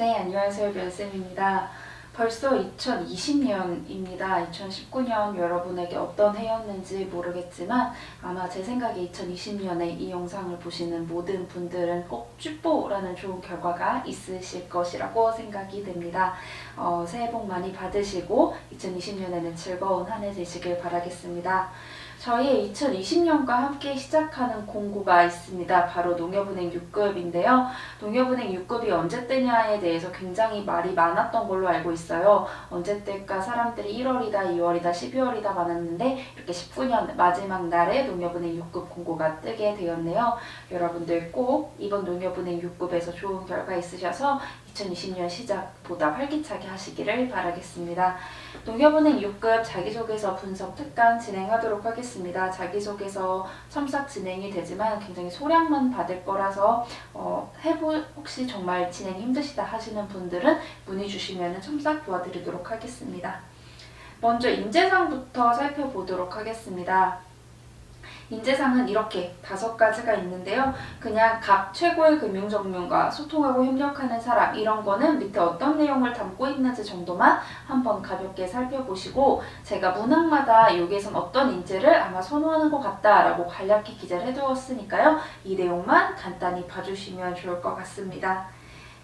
네, 안녕하세요. 별쌤입니다. 벌써 2020년입니다. 2019년 여러분에게 어떤 해였는지 모르겠지만 아마 제 생각에 2020년에 이 영상을 보시는 모든 분들은 꼭 쥐뽀라는 좋은 결과가 있으실 것이라고 생각이 됩니다. 새해 복 많이 받으시고 2020년에는 즐거운 한 해 되시길 바라겠습니다. 저희의 2020년과 함께 시작하는 공고가 있습니다. 바로 농협은행 6급인데요. 농협은행 6급이 언제 뜨냐에 대해서 굉장히 말이 많았던 걸로 알고 있어요. 언제 뜰까 사람들이 1월이다, 2월이다, 12월이다 많았는데 이렇게 19년 마지막 날에 농협은행 6급 공고가 뜨게 되었네요. 여러분들 꼭 이번 농협은행 6급에서 좋은 결과 있으셔서 2020년 시작보다 활기차게 하시기를 바라겠습니다. 농협은행 6급 자기소개서 분석 특강 진행하도록 하겠습니다. 자기소개서 첨삭 진행이 되지만 굉장히 소량만 받을 거라서 혹시 정말 진행 힘드시다 하시는 분들은 문의 주시면 첨삭 도와드리도록 하겠습니다. 먼저 인재상부터 살펴보도록 하겠습니다. 인재상은 이렇게 5가지가 있는데요. 그냥 각 최고의 금융전문가, 소통하고 협력하는 사람 이런 거는 밑에 어떤 내용을 담고 있는지 정도만 한번 가볍게 살펴보시고 제가 문항마다 여기에선 어떤 인재를 아마 선호하는 것 같다라고 간략히 기재를 해두었으니까요. 이 내용만 간단히 봐주시면 좋을 것 같습니다.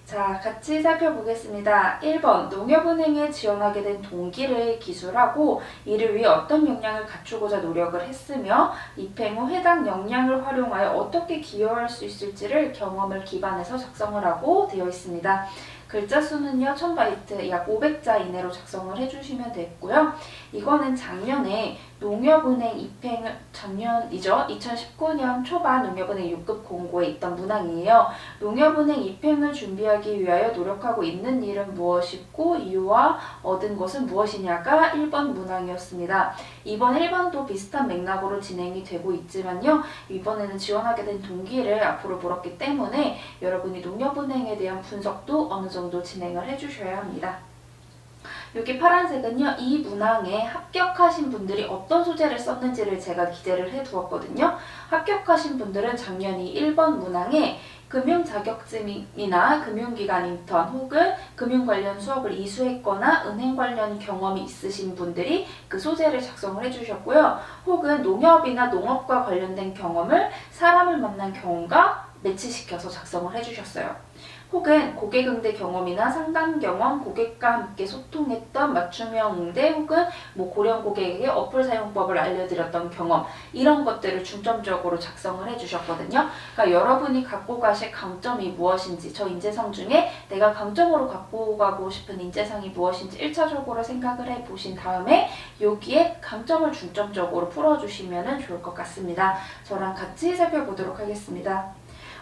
자, 같이 살펴보겠습니다. 1번, 농협은행에 지원하게 된 동기를 기술하고 이를 위해 어떤 역량을 갖추고자 노력을 했으며 입행 후 해당 역량을 활용하여 어떻게 기여할 수 있을지를 경험을 기반해서 작성을 하고 되어 있습니다. 글자 수는요 1000바이트 약 500자 이내로 작성을 해주시면 되고요. 이거는 작년에 농협은행 입행을 작년이죠. 2019년 초반 농협은행 6급 공고에 있던 문항이에요. 농협은행 입행을 준비하기 위하여 노력하고 있는 일은 무엇이고 이유와 얻은 것은 무엇이냐가 1번 문항이었습니다. 이번 1번도 비슷한 맥락으로 진행이 되고 있지만요. 이번에는 지원하게 된 동기를 앞으로 물었기 때문에 여러분이 농협은행에 대한 분석도 어느 정도 진행을 해주셔야 합니다. 여기 파란색은요. 이 문항에 합격하신 분들이 어떤 소재를 썼는지를 제가 기재를 해두었거든요. 합격하신 분들은 작년 이 1번 문항에 금융 자격증이나 금융기관 인턴 혹은 금융 관련 수업을 이수했거나 은행 관련 경험이 있으신 분들이 그 소재를 작성을 해주셨고요. 혹은 농협이나 농업과 관련된 경험을 사람을 만난 경험과 매치시켜서 작성을 해주셨어요. 혹은 고객 응대 경험이나 상담 경험, 고객과 함께 소통했던 맞춤형 응대 혹은 고령 고객에게 어플 사용법을 알려드렸던 경험 이런 것들을 중점적으로 작성을 해주셨거든요. 그러니까 여러분이 갖고 가실 강점이 무엇인지 저 인재상 중에 내가 강점으로 갖고 가고 싶은 인재상이 무엇인지 1차적으로 생각을 해보신 다음에 여기에 강점을 중점적으로 풀어주시면 좋을 것 같습니다. 저랑 같이 살펴보도록 하겠습니다.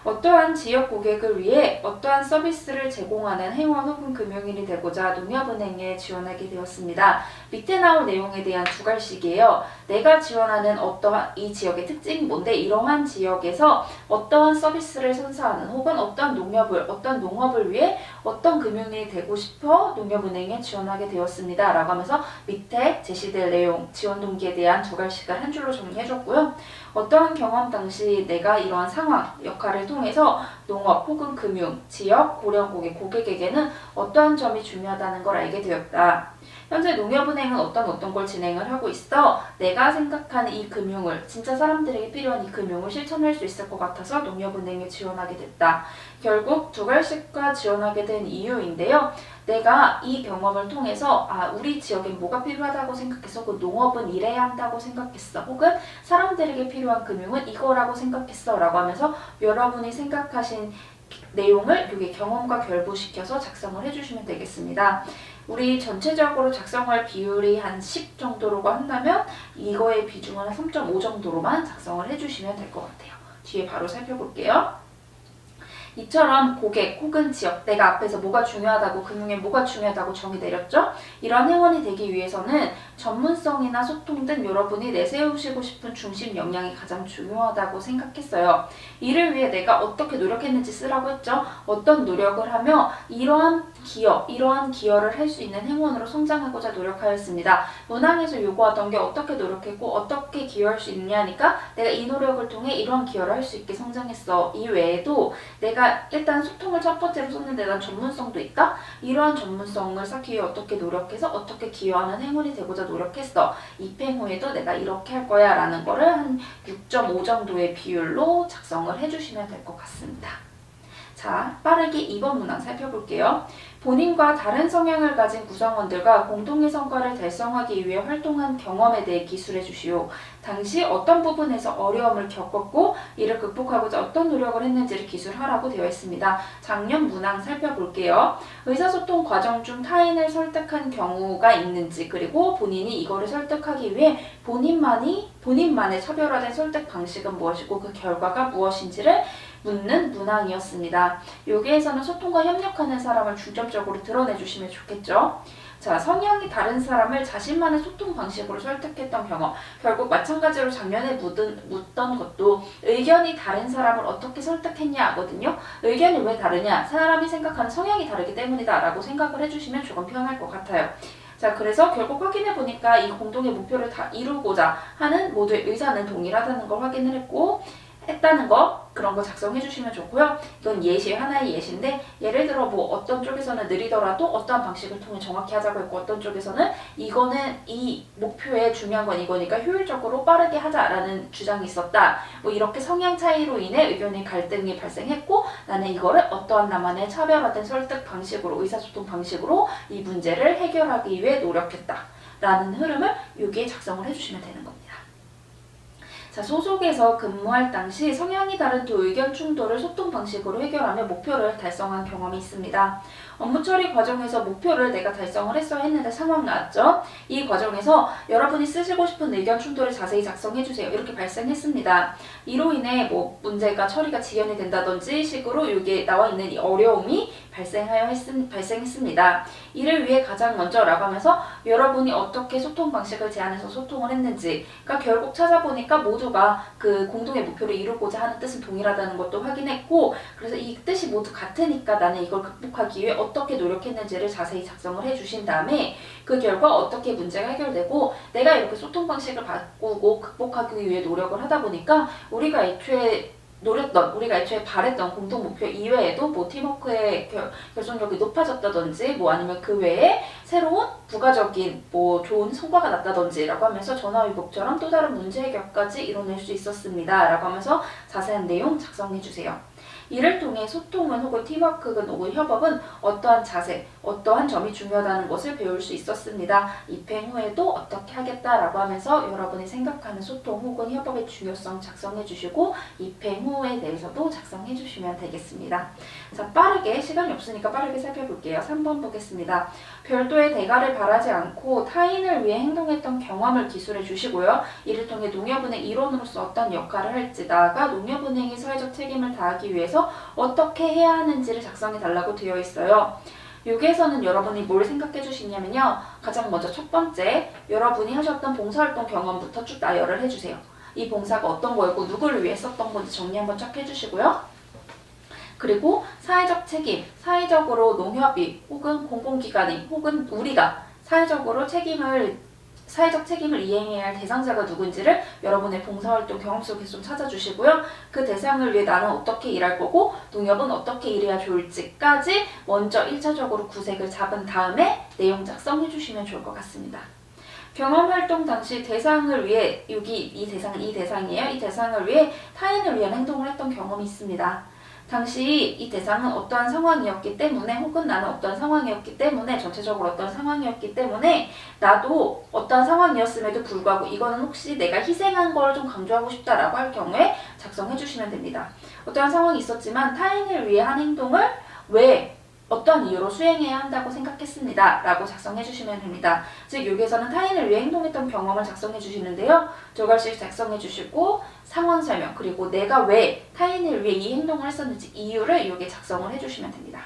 어떠한 지역 고객을 위해 어떠한 서비스를 제공하는 회원 혹은 금융인이 되고자 농협은행에 지원하게 되었습니다. 밑에 나올 내용에 대한 주갈식이에요. 내가 지원하는 어떠한 이 지역의 특징이 뭔데 이러한 지역에서 어떠한 서비스를 선사하는 혹은 어떤 농업을 위해 어떤 금융인이 되고 싶어 농협은행에 지원하게 되었습니다. 라고 하면서 밑에 제시될 내용, 지원 동기에 대한 주갈식을 한 줄로 정리해줬고요. 어떠한 경험 당시 내가 이러한 상황, 역할을 통해서 농업 혹은 금융, 지역, 고령 고객에게는 어떠한 점이 중요하다는 걸 알게 되었다. 현재 농협은행은 어떤 걸 진행을 하고 있어 내가 생각하는 이 금융을 진짜 사람들에게 필요한 이 금융을 실천할 수 있을 것 같아서 농협은행에 지원하게 됐다. 결국 두갈씩과 지원하게 된 이유인데요. 내가 이 경험을 통해서 우리 지역엔 뭐가 필요하다고 생각했어. 그 농업은 이래야 한다고 생각했어. 혹은 사람들에게 필요한 금융은 이거라고 생각했어. 라고 하면서 여러분이 생각하신 내용을 여기 경험과 결부시켜서 작성을 해주시면 되겠습니다. 우리 전체적으로 작성할 비율이 한 10 정도로 한다면 이거의 비중은 3.5 정도로만 작성을 해주시면 될 것 같아요. 뒤에 바로 살펴볼게요. 이처럼 고객 혹은 지역, 내가 앞에서 뭐가 중요하다고 금융에 뭐가 중요하다고 정의 내렸죠? 이런 회원이 되기 위해서는 전문성이나 소통 등 여러분이 내세우시고 싶은 중심 역량이 가장 중요하다고 생각했어요. 이를 위해 내가 어떻게 노력했는지 쓰라고 했죠? 어떤 노력을 하며 이러한 기여를 할 수 있는 행원으로 성장하고자 노력하였습니다. 문항에서 요구하던 게 어떻게 노력했고 어떻게 기여할 수 있냐니까 내가 이 노력을 통해 이러한 기여를 할 수 있게 성장했어. 이 외에도 내가 내가 일단 소통을 첫 번째로 썼는데 난 전문성도 있다? 이러한 전문성을 쌓기 위해 어떻게 노력해서 어떻게 기여하는 행운이 되고자 노력했어. 입행 후에도 내가 이렇게 할 거야 라는 거를 한 6.5 정도의 비율로 작성을 해주시면 될 것 같습니다. 자, 빠르게 2번 문항 살펴볼게요. 본인과 다른 성향을 가진 구성원들과 공동의 성과를 달성하기 위해 활동한 경험에 대해 기술해 주시오. 당시 어떤 부분에서 어려움을 겪었고 이를 극복하고자 어떤 노력을 했는지를 기술하라고 되어 있습니다. 작년 문항 살펴볼게요. 의사소통 과정 중 타인을 설득한 경우가 있는지, 그리고 본인이 이거를 설득하기 위해 본인만의 차별화된 설득 방식은 무엇이고 그 결과가 무엇인지를 묻는 문항이었습니다. 여기에서는 소통과 협력하는 사람을 중점적으로 드러내주시면 좋겠죠. 자, 성향이 다른 사람을 자신만의 소통 방식으로 설득했던 경험. 결국 마찬가지로 작년에 묻던 것도 의견이 다른 사람을 어떻게 설득했냐거든요. 의견이 왜 다르냐? 사람이 생각하는 성향이 다르기 때문이다 라고 생각을 해주시면 조금 편할 것 같아요. 자, 그래서 결국 확인해보니까 이 공동의 목표를 다 이루고자 하는 모두의 의사는 동일하다는 걸 확인을 했다는 거, 그런 거 작성해 주시면 좋고요. 이건 예시, 하나의 예시인데 예를 들어 뭐 어떤 쪽에서는 느리더라도 어떠한 방식을 통해 정확히 하자고 했고 어떤 쪽에서는 이거는 이 목표에 중요한 건 이거니까 효율적으로 빠르게 하자라는 주장이 있었다. 뭐 이렇게 성향 차이로 인해 의견의 갈등이 발생했고 나는 이거를 어떠한 나만의 차별화된 설득 방식으로, 의사소통 방식으로 이 문제를 해결하기 위해 노력했다 라는 흐름을 여기에 작성을 해주시면 되는 겁니다. 자, 소속에서 근무할 당시 성향이 다른 두 의견 충돌을 소통 방식으로 해결하며 목표를 달성한 경험이 있습니다. 업무 처리 과정에서 목표를 내가 달성을 했어야 했는데 상황 나왔죠? 이 과정에서 여러분이 쓰시고 싶은 의견 충돌을 자세히 작성해주세요. 이렇게 발생했습니다. 이로 인해 뭐 문제가 처리가 지연이 된다든지 식으로 여기에 나와 있는 이 어려움이 발생했습니다. 이를 위해 가장 먼저 라고 하면서 여러분이 어떻게 소통 방식을 제안해서 소통을 했는지, 그러니까 결국 찾아보니까 모두가 그 공동의 목표를 이루고자 하는 뜻은 동일하다는 것도 확인했고, 그래서 이 뜻이 모두 같으니까 나는 이걸 극복하기 위해 어떻게 노력했는지를 자세히 작성을 해주신 다음에 그 결과 어떻게 문제가 해결되고 내가 이렇게 소통 방식을 바꾸고 극복하기 위해 노력을 하다 보니까 우리가 애초에 바랬던 공동 목표 이외에도 뭐 팀워크의 결속력이 높아졌다든지 뭐 아니면 그 외에 새로운 부가적인 뭐 좋은 성과가 났다든지 라고 하면서 전화위복처럼 또 다른 문제 해결까지 이뤄낼 수 있었습니다 라고 하면서 자세한 내용 작성해주세요. 이를 통해 소통은 혹은 팀워크는 혹은 협업은 어떠한 자세, 어떠한 점이 중요하다는 것을 배울 수 있었습니다. 입행 후에도 어떻게 하겠다라고 하면서 여러분이 생각하는 소통 혹은 협업의 중요성 작성해 주시고 입행 후에 대해서도 작성해 주시면 되겠습니다. 자, 빠르게, 시간이 없으니까 빠르게 살펴볼게요. 3번 보겠습니다. 별도의 대가를 바라지 않고 타인을 위해 행동했던 경험을 기술해 주시고요. 이를 통해 농협은행 일원으로서 어떤 역할을 할지, 나아가 농협은행이 사회적 책임을 다하기 위해서 어떻게 해야 하는지를 작성해 달라고 되어 있어요. 여기에서는 여러분이 뭘 생각해 주시냐면요. 가장 먼저 첫 번째, 여러분이 하셨던 봉사활동 경험부터 쭉 나열을 해주세요. 이 봉사가 어떤 거였고 누구를 위해 썼던 건지 정리 한번 쫙 해주시고요. 그리고 사회적 책임, 사회적으로 농협이 혹은 공공기관이 혹은 우리가 사회적 책임을 이행해야 할 대상자가 누군지를 여러분의 봉사활동 경험 속에서 좀 찾아주시고요. 그 대상을 위해 나는 어떻게 일할 거고 농협은 어떻게 일해야 좋을지까지 먼저 1차적으로 구색을 잡은 다음에 내용 작성해 주시면 좋을 것 같습니다. 경험활동 당시 대상을 위해, 여기 이 대상은 이 대상이에요. 이 대상을 위해 타인을 위한 행동을 했던 경험이 있습니다. 당시 이 대상은 어떠한 상황이었기 때문에 혹은 나는 어떠한 상황이었기 때문에 전체적으로 어떠한 상황이었기 때문에 나도 어떠한 상황이었음에도 불구하고 이거는 혹시 내가 희생한 걸 좀 강조하고 싶다라고 할 경우에 작성해 주시면 됩니다. 어떠한 상황이 있었지만 타인을 위해 한 행동을 왜 어떠한 이유로 수행해야 한다고 생각했습니다 라고 작성해 주시면 됩니다. 즉 여기에서는 타인을 위해 행동했던 경험을 작성해 주시는데요. 두 가지 작성해 주시고 상황 설명, 그리고 내가 왜 타인을 위해 이 행동을 했었는지 이유를 여기에 작성을 해주시면 됩니다.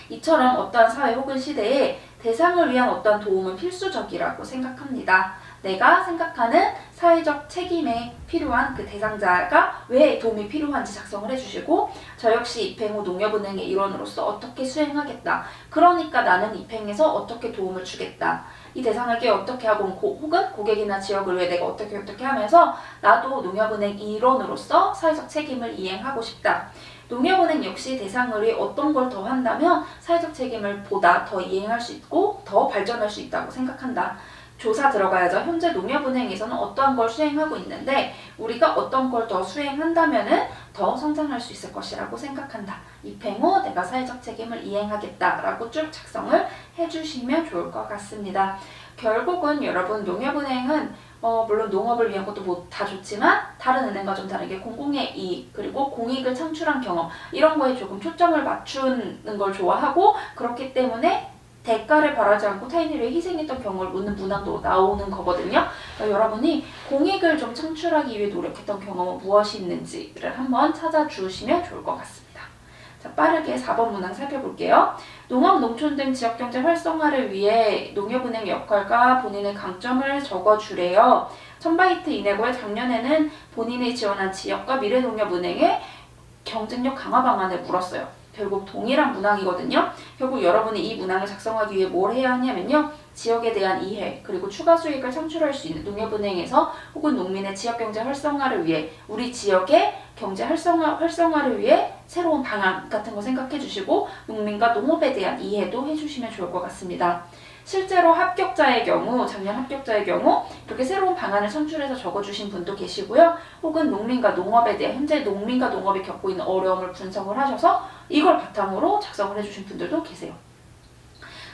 이처럼 어떠한 사회 혹은 시대에 대상을 위한 어떠한 도움은 필수적이라고 생각합니다. 내가 생각하는 사회적 책임에 필요한 그 대상자가 왜 도움이 필요한지 작성을 해주시고 저 역시 입행 후 농협은행의 일원으로서 어떻게 수행하겠다. 그러니까 나는 입행해서 어떻게 도움을 주겠다. 이 대상에게 어떻게 하고 혹은 고객이나 지역을 위해 내가 어떻게 하면서 나도 농협은행 일원으로서 사회적 책임을 이행하고 싶다. 농협은행 역시 대상을 위해 어떤 걸 더 한다면 사회적 책임을 보다 더 이행할 수 있고 더 발전할 수 있다고 생각한다. 조사 들어가야죠. 현재 농협은행에서는 어떠한 걸 수행하고 있는데 우리가 어떤 걸 더 수행한다면은 더 성장할 수 있을 것이라고 생각한다. 입행 후 내가 사회적 책임을 이행하겠다라고 쭉 작성을 해주시면 좋을 것 같습니다. 결국은 여러분 농협은행은 물론 농업을 위한 것도 뭐 다 좋지만 다른 은행과 좀 다르게 공공의 이익 그리고 공익을 창출한 경험 이런 거에 조금 초점을 맞추는 걸 좋아하고 그렇기 때문에 대가를 바라지 않고 타인을 위해 희생했던 경우를 묻는 문항도 나오는 거거든요. 그러니까 여러분이 공익을 좀 창출하기 위해 노력했던 경험은 무엇이 있는지를 한번 찾아주시면 좋을 것 같습니다. 자, 빠르게 4번 문항 살펴볼게요. 농업, 농촌 등 지역경제 활성화를 위해 농협은행 역할과 본인의 강점을 적어주래요. 1000바이트 이내고에 작년에는 본인이 지원한 지역과 미래농협은행의 경쟁력 강화 방안을 물었어요. 결국 동일한 문항이거든요. 결국 여러분이 이 문항을 작성하기 위해 뭘 해야 하냐면요. 지역에 대한 이해 그리고 추가 수익을 창출할 수 있는 농협은행에서 혹은 농민의 지역경제 활성화를 위해 우리 지역의 경제 활성화를 위해 새로운 방안 같은 거 생각해 주시고 농민과 농업에 대한 이해도 해주시면 좋을 것 같습니다. 실제로 합격자의 경우, 작년 합격자의 경우 이렇게 새로운 방안을 창출해서 적어주신 분도 계시고요. 혹은 농민과 농업에 대해 현재 농민과 농업이 겪고 있는 어려움을 분석을 하셔서 이걸 바탕으로 작성을 해주신 분들도 계세요.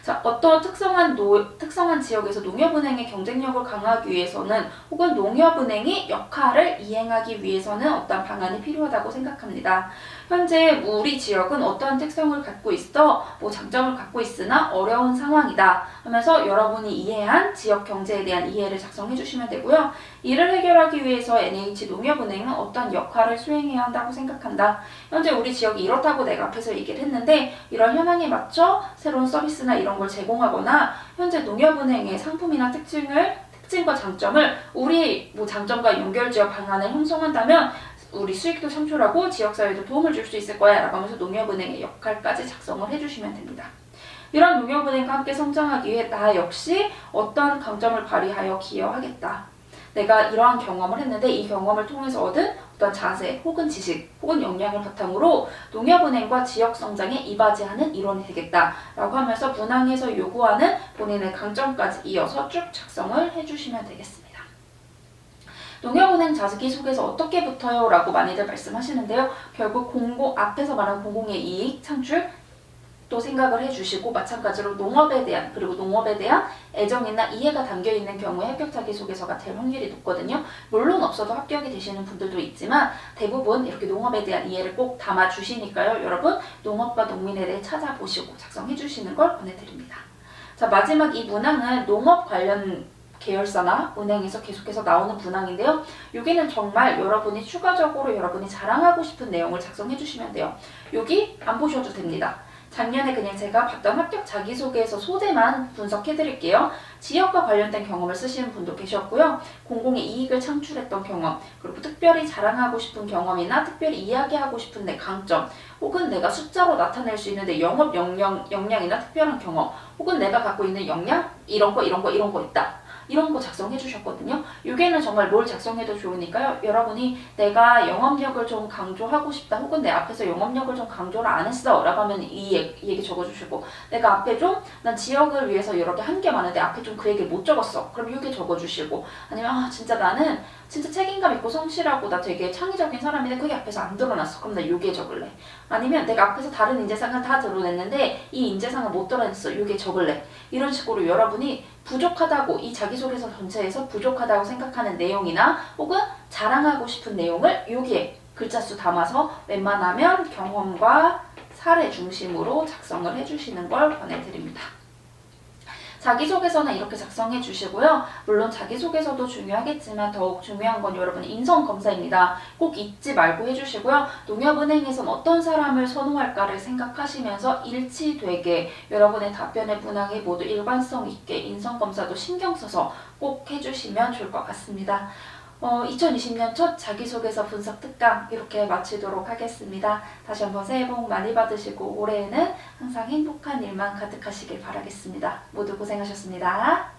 자, 어떤 특성한 지역에서 농협은행의 경쟁력을 강화하기 위해서는 혹은 농협은행이 역할을 이행하기 위해서는 어떤 방안이 필요하다고 생각합니다. 현재 우리 지역은 어떠한 특성을 갖고 있어 장점을 갖고 있으나 어려운 상황이다 하면서 여러분이 이해한 지역 경제에 대한 이해를 작성해 주시면 되고요. 이를 해결하기 위해서 NH농협은행은 어떤 역할을 수행해야 한다고 생각한다. 현재 우리 지역이 이렇다고 내가 앞에서 얘기를 했는데 이런 현황에 맞춰 새로운 서비스나 이런 걸 제공하거나 현재 농협은행의 상품이나 특징과 장점을 우리의 장점과 연결지어 방안을 형성한다면 우리 수익도 창출하고 지역사회도 도움을 줄 수 있을 거야 라고 하면서 농협은행의 역할까지 작성을 해주시면 됩니다. 이런 농협은행과 함께 성장하기 위해 나 역시 어떤 강점을 발휘하여 기여하겠다. 내가 이러한 경험을 했는데 이 경험을 통해서 얻은 어떤 자세 혹은 지식 혹은 역량을 바탕으로 농협은행과 지역 성장에 이바지하는 일원이 되겠다 라고 하면서 문항에서 요구하는 본인의 강점까지 이어서 쭉 작성을 해주시면 되겠습니다. 농협은행 자기소개서 어떻게 붙어요? 라고 많이들 말씀하시는데요. 결국 앞에서 말한 공공의 이익 창출 또 생각을 해주시고 마찬가지로 농업에 대한 그리고 농업에 대한 애정이나 이해가 담겨있는 경우에 합격 자기소개서가 될 확률이 높거든요. 물론 없어도 합격이 되시는 분들도 있지만 대부분 이렇게 농업에 대한 이해를 꼭 담아주시니까요. 여러분 농업과 농민에 대해 찾아보시고 작성해주시는 걸 권해드립니다. 자, 마지막 이 문항은 농업 관련 계열사나 은행에서 계속해서 나오는 문항인데요. 여기는 정말 여러분이 추가적으로 여러분이 자랑하고 싶은 내용을 작성해 주시면 돼요. 여기 안 보셔도 됩니다. 작년에 그냥 제가 봤던 합격 자기소개서 소재만 분석해 드릴게요. 지역과 관련된 경험을 쓰시는 분도 계셨고요. 공공의 이익을 창출했던 경험, 그리고 특별히 자랑하고 싶은 경험이나 특별히 이야기하고 싶은 내 강점, 혹은 내가 숫자로 나타낼 수 있는 내 영업 역량이나 특별한 경험, 혹은 내가 갖고 있는 역량, 이런 거 있다. 이런 거 작성해 주셨거든요. 이게는 정말 뭘 작성해도 좋으니까요. 여러분이 내가 영업력을 좀 강조하고 싶다 혹은 내 앞에서 영업력을 좀 강조를 안 했어 라고 하면 이 얘기 적어주시고 내가 앞에 난 지역을 위해서 여러 개 한 게 많은데 앞에 좀 그 얘기를 못 적었어. 그럼 이게 적어주시고 아니면 진짜 나는 진짜 책임감 있고 성실하고 나 되게 창의적인 사람인데 그게 앞에서 안 드러났어. 그럼 나 요게 적을래. 아니면 내가 앞에서 다른 인재상을 다 드러냈는데 이 인재상을 못 드러냈어. 요게 적을래. 이런 식으로 여러분이 부족하다고 이 자기소개서 전체에서 부족하다고 생각하는 내용이나 혹은 자랑하고 싶은 내용을 여기에 글자 수 담아서 웬만하면 경험과 사례 중심으로 작성을 해주시는 걸 권해드립니다. 자기소개서는 이렇게 작성해 주시고요. 물론 자기소개서도 중요하겠지만 더욱 중요한 건 여러분 인성검사입니다. 꼭 잊지 말고 해주시고요. 농협은행에선 어떤 사람을 선호할까를 생각하시면서 일치되게 여러분의 답변의 문항이 모두 일관성 있게 인성검사도 신경 써서 꼭 해주시면 좋을 것 같습니다. 2020년 첫 자기소개서 분석 특강 이렇게 마치도록 하겠습니다. 다시 한번 새해 복 많이 받으시고 올해에는 항상 행복한 일만 가득하시길 바라겠습니다. 모두 고생하셨습니다.